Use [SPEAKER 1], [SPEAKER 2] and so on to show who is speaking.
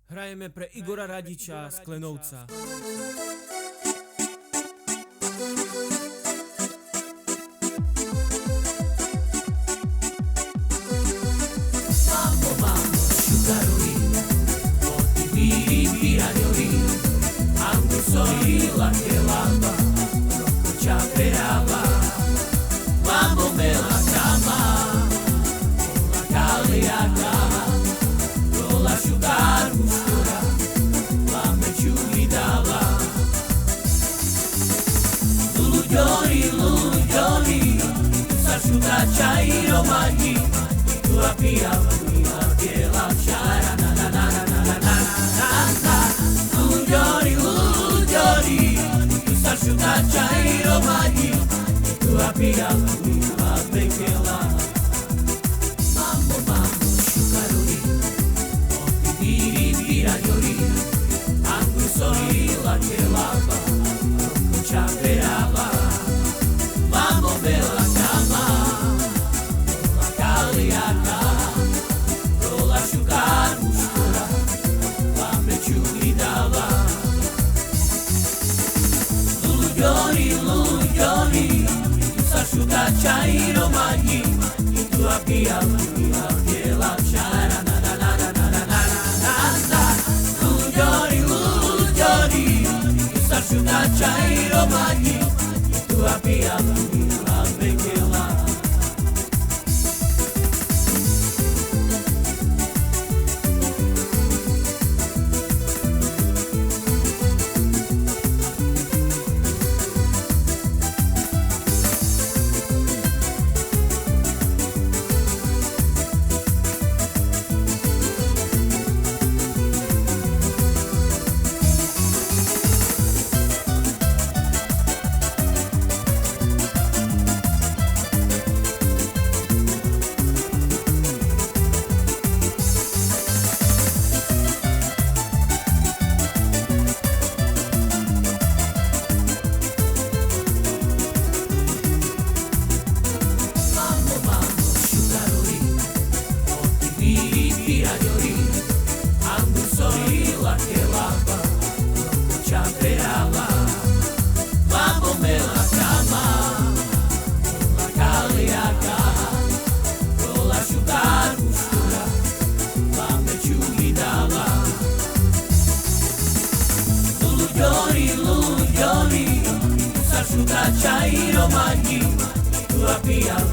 [SPEAKER 1] Hrajeme pre Igora Radiča z Klenovca.
[SPEAKER 2] Mambo, sciugarolino, potti viri, piragolino, anche solila che lava, rocco ciaperava, mambo me la cama, con la caliaca, con l'asciugar muscura, la me ciulidava. Lulu Johnny, s'asciuga c'airo maghi, tua piava mia che la sciara na na na na na na na na. Lulu Johnny, s'asciuga c'airo maghi, tua piava mia che la. Mambo, sciugarolino, potti piragolino, anche solila che lava, rocco ciaperava, mambo bella cama, con la caliaca, con l'asciugar muscura, la me ciulidava. Lulu Johnny, s'asciuga c'airo maghi, tua piava mia che la sciara na na na na na na na na. Lulu Johnny, s'asciuga c'airo maghi, tua piava mia che la. Piragolino, anche solila che lava, rocco ciaperava, mambo me la cama, con la caliaca, con l'asciugar muscura, la me ciulidava. Lulu Johnny, s'asciuga c'airo maghi, tua piava